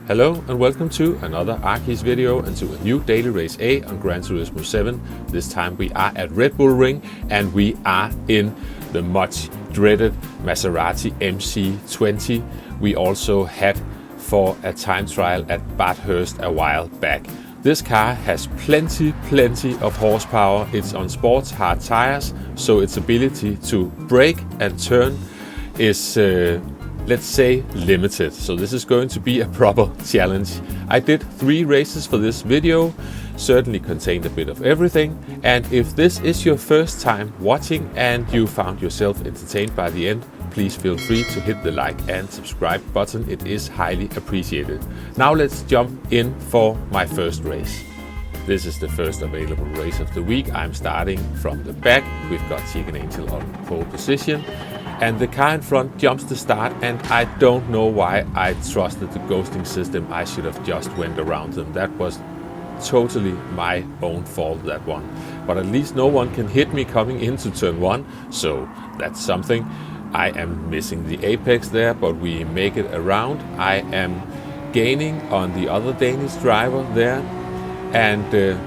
Hello and welcome to another Arkeys video and to a new daily race A on Gran Turismo 7. This time we are at RedbullRing and we are in the much dreaded Maserati MC20 we also had for a time trial at Bathurst a while back. This car has plenty of horsepower. It's on sports hard tires, so its ability to brake and turn is let's say limited. So this is going to be a proper challenge. I did 3 races for this video, certainly contained a bit of everything. And if this is your first time watching and you found yourself entertained by the end, please feel free to hit the like and subscribe button. It is highly appreciated. Now let's jump in for my first race. This is the first available race of the week. I'm starting from the back. We've got Chicken Angel on pole position. And the car in front jumps the start, and I don't know why I trusted the ghosting system. I should have just went around them. That was totally my own fault, that one. But at least no one can hit me coming into turn 1, so that's something. I am missing the apex there, but we make it around. I am gaining on the other Danish driver there. And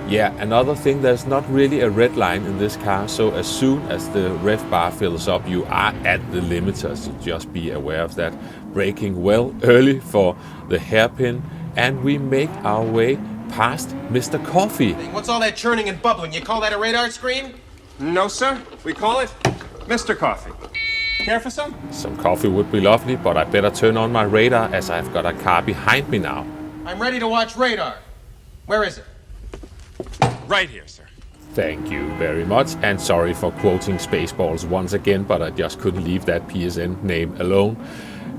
yeah, another thing, there's not really a red line in this car, so as soon as the ref bar fills up, you are at the limiter, so just be aware of that. Braking well early for the hairpin, and we make our way past Mr. Coffee. What's all that churning and bubbling? You call that a radar screen? No, sir. We call it Mr. Coffee. Care for some? Some coffee would be lovely, but I better turn on my radar as I've got a car behind me now. I'm ready to watch radar. Where is it? Right here, sir. Thank you very much, and sorry for quoting Spaceballs once again, but I just couldn't leave that PSN name alone.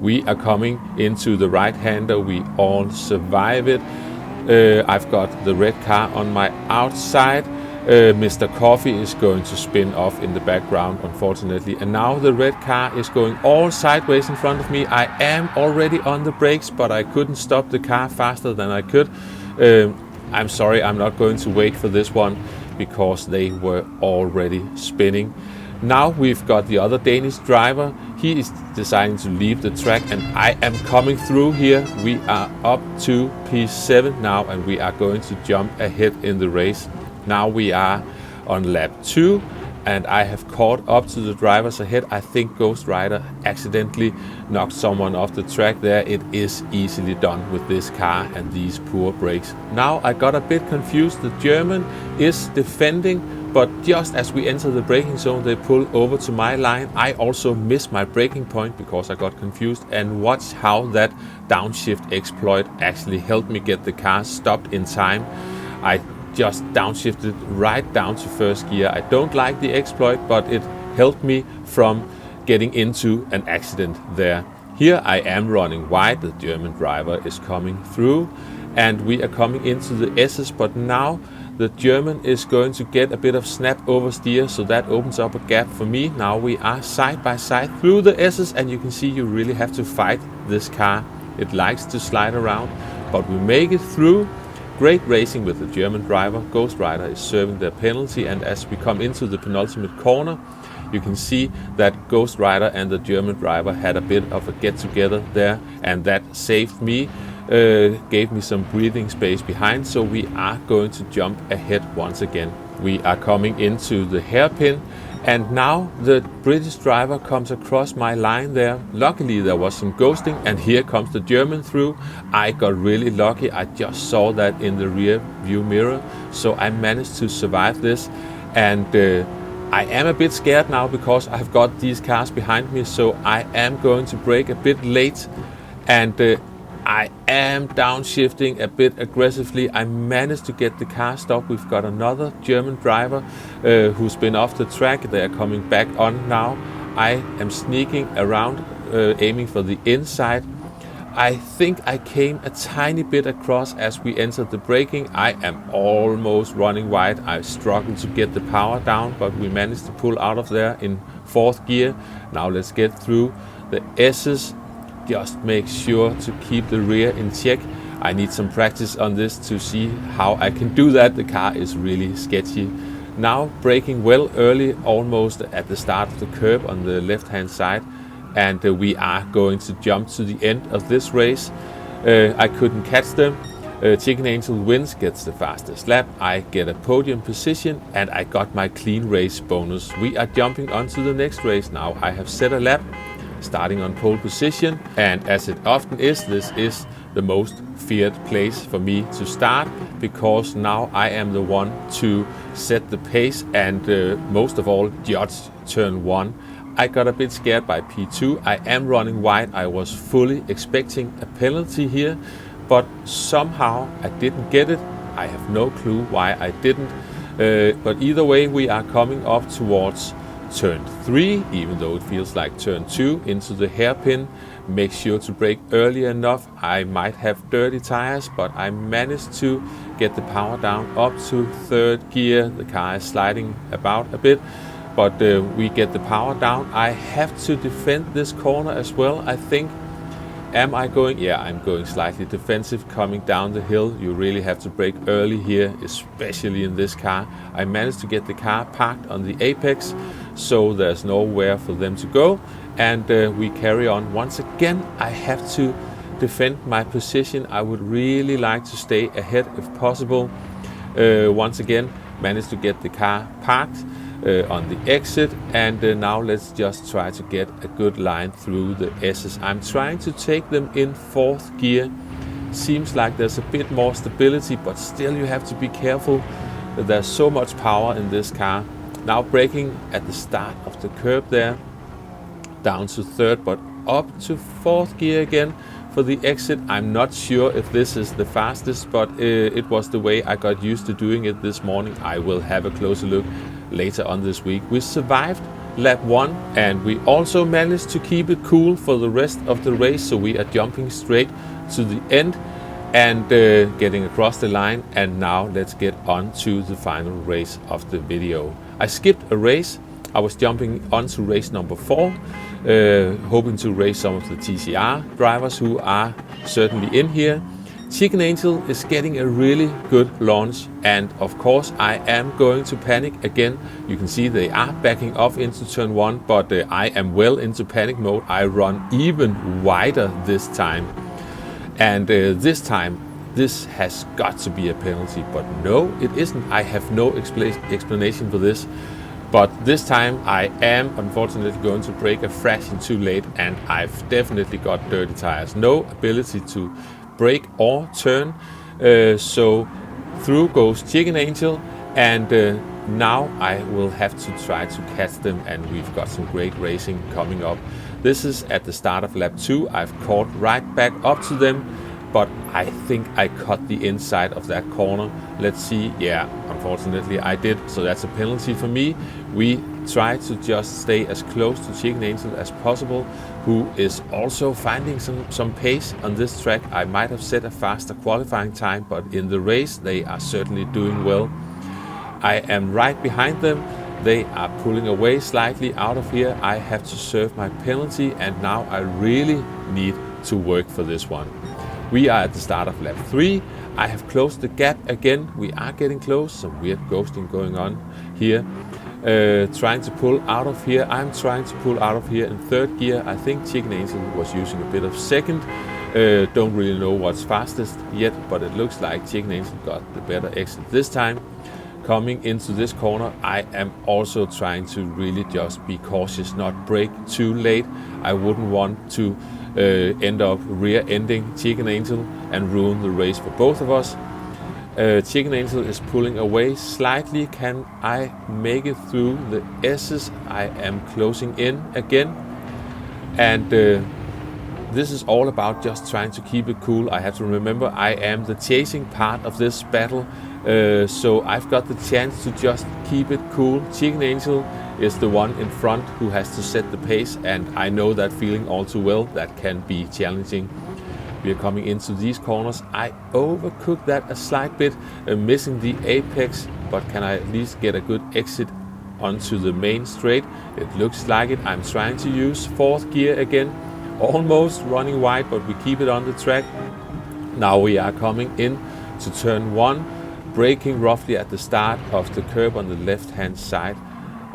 We are coming into the right-hander. We all survive it. I've got the red car on my outside. Mr. Coffee is going to spin off in the background, unfortunately. And now the red car is going all sideways in front of me. I am already on the brakes, but I couldn't stop the car faster than I could. I'm sorry, I'm not going to wait for this one because they were already spinning. Now we've got the other Danish driver. He is deciding to leave the track and I am coming through here. We are up to P7 now and we are going to jump ahead in the race. Now we are on lap 2 and I have caught up to the drivers ahead. I think Ghost Rider accidentally knocked someone off the track there. It is easily done with this car and these poor brakes. Now I got a bit confused. The German is defending, but just as we enter the braking zone, they pull over to my line. I also missed my braking point because I got confused. And watch how that downshift exploit actually helped me get the car stopped in time. I just downshifted right down to first gear. I don't like the exploit, but it helped me from getting into an accident there. Here I am running wide. The German driver is coming through and we are coming into the S's, but now the German is going to get a bit of snap oversteer, so that opens up a gap for me. Now we are side by side through the S's and you can see you really have to fight this car. It likes to slide around, but we make it through. Great racing with the German driver. Ghost Rider is serving their penalty, and as we come into the penultimate corner, you can see that Ghost Rider and the German driver had a bit of a get-together there, and that saved me, gave me some breathing space behind, so we are going to jump ahead once again. We are coming into the hairpin, and now the British driver comes across my line there. Luckily there was some ghosting and here comes the German through. I got really lucky. I just saw that in the rear view mirror, so I managed to survive this. And I am a bit scared now because I've got these cars behind me, so I am going to brake a bit late and I am downshifting a bit aggressively. I managed to get the car stopped. We've got another German driver who's been off the track. They are coming back on now. I am sneaking around, aiming for the inside. I think I came a tiny bit across as we entered the braking. I am almost running wide. I struggled to get the power down, but we managed to pull out of there in 4th gear. Now let's get through the S's. Just make sure to keep the rear in check. I need some practice on this to see how I can do that. The car is really sketchy. Now braking well early, almost at the start of the curb on the left hand side. And we are going to jump to the end of this race. I couldn't catch them. Chicken Angel wins, gets the fastest lap. I get a podium position and I got my clean race bonus. We are jumping on to the next race now. I have set a lap, starting on pole position, and as it often is, this is the most feared place for me to start, because now I am the one to set the pace and most of all judge turn 1. I got a bit scared by P2. I am running wide. I was fully expecting a penalty here, but somehow I didn't get it. I have no clue why I didn't. But either way, we are coming up towards turn 3, even though it feels like turn 2, into the hairpin. Make sure to brake early enough. I might have dirty tires, but I managed to get the power down up to 3rd gear. The car is sliding about a bit, but we get the power down. I have to defend this corner as well, I think. Am I going? Yeah, I'm going slightly defensive coming down the hill. You really have to brake early here, especially in this car. I managed to get the car parked on the apex, so there's nowhere for them to go. And we carry on. Once again, I have to defend my position. I would really like to stay ahead if possible. Once again, managed to get the car parked on the exit, and now let's just try to get a good line through the S's. I'm trying to take them in 4th gear. Seems like there's a bit more stability, but still you have to be careful. There's so much power in this car. Now braking at the start of the curb there, down to 3rd, but up to 4th gear again for the exit. I'm not sure if this is the fastest, but it was the way I got used to doing it this morning. I will have a closer look later on this week. We survived lap 1, and we also managed to keep it cool for the rest of the race, so we are jumping straight to the end and getting across the line. And now let's get on to the final race of the video. I skipped a race. I was jumping on to race number 4, hoping to race some of the TCR drivers who are certainly in here. Chicken Angel is getting a really good launch, and of course I am going to panic again. You can see they are backing off into turn 1, but I am well into panic mode. I run even wider this time, and this time this has got to be a penalty, but no, it isn't. I have no explanation for this, but this time I am unfortunately going to brake a fraction too late, and I've definitely got dirty tires. No ability to brake or turn, so through goes Chicken Angel, and now I will have to try to catch them, and we've got some great racing coming up. This is at the start of lap 2. I've caught right back up to them, but I think I cut the inside of that corner. Let's see. Yeah, unfortunately I did, so that's a penalty for me. We try to just stay as close to Chicken Angel as possible, who is also finding some pace on this track. I might have set a faster qualifying time, but in the race they are certainly doing well. I am right behind them. They are pulling away slightly out of here. I have to serve my penalty, and now I really need to work for this one. We are at the start of lap 3. I have closed the gap again. We are getting close. Some weird ghosting going on here. Trying to pull out of here. I'm trying to pull out of here in 3rd gear. I think Chicken Angel was using a bit of 2nd. Don't really know what's fastest yet, but it looks like Chicken Angel got the better exit this time. Coming into this corner, I am also trying to really just be cautious, not brake too late. I wouldn't want to end up rear-ending Chicken Angel and ruin the race for both of us. Chicken Angel is pulling away slightly. Can I make it through the S's? I am closing in again, and this is all about just trying to keep it cool. I have to remember I am the chasing part of this battle, so I've got the chance to just keep it cool. Chicken Angel is the one in front who has to set the pace, and I know that feeling all too well. That can be challenging. We are coming into these corners. I overcooked that a slight bit, missing the apex, but can I at least get a good exit onto the main straight? It looks like it. I'm trying to use 4th gear again, almost running wide, but we keep it on the track. Now we are coming in to turn 1, braking roughly at the start of the curb on the left hand side.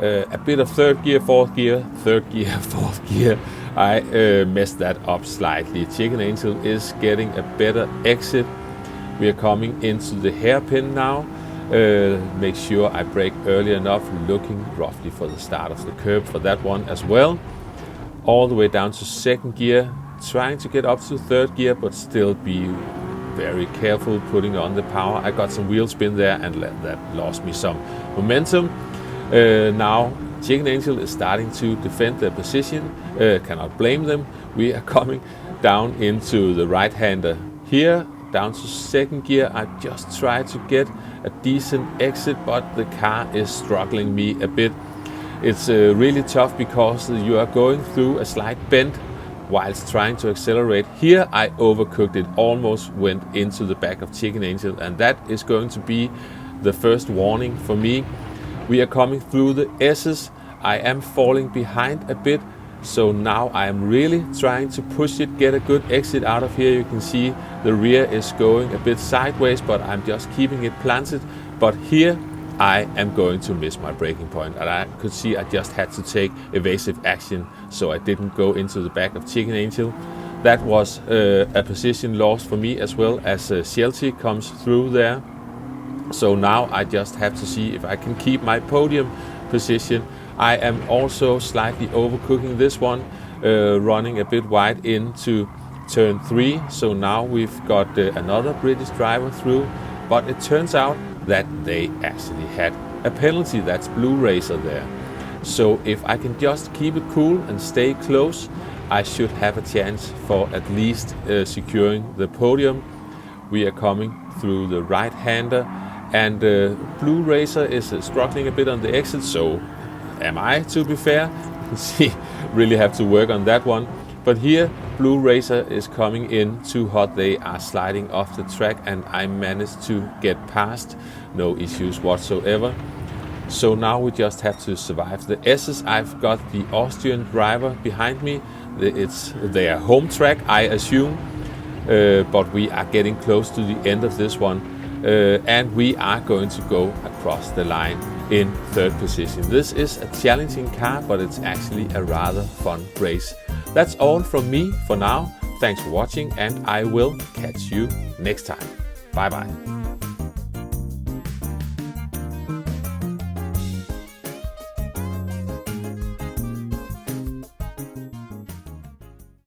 A bit of 3rd gear, 4th gear, 3rd gear, 4th gear. I messed that up slightly. Chicken Angel is getting a better exit. We are coming into the hairpin now. Make sure I brake early enough, looking roughly for the start of the curb for that one as well. All the way down to second gear, trying to get up to third gear, but still be very careful putting on the power. I got some wheel spin there and that lost me some momentum. Now Chicken Angel is starting to defend their position. Cannot blame them. We are coming down into the right-hander here, down to second gear. I just tried to get a decent exit, but the car is struggling me a bit. It's really tough because you are going through a slight bend whilst trying to accelerate. Here I overcooked it, almost went into the back of Chicken Angel, and that is going to be the first warning for me. We are coming through the S's. I am falling behind a bit, so now I am really trying to push it, get a good exit out of here. You can see the rear is going a bit sideways, but I'm just keeping it planted. But here I am going to miss my braking point, and I could see I just had to take evasive action so I didn't go into the back of Chicken Angel. That was a position loss for me, as well as Shelty comes through there. So now I just have to see if I can keep my podium position. I am also slightly overcooking this one, running a bit wide into turn 3. So now we've got another British driver through, but it turns out that they actually had a penalty. That's Blue Racer there. So if I can just keep it cool and stay close, I should have a chance for at least securing the podium. We are coming through the right-hander, and Blue Racer is struggling a bit on the exit, so am I, to be fair. You can see, really have to work on that one. But here, Blue Racer is coming in too hot. They are sliding off the track, and I managed to get past. No issues whatsoever. So now we just have to survive the S's. I've got the Austrian driver behind me. It's their home track, I assume. But we are getting close to the end of this one. And we are going to go across the line in third position. This is a challenging car, but it's actually a rather fun race. That's all from me for now. Thanks for watching, and I will catch you next time. Bye bye.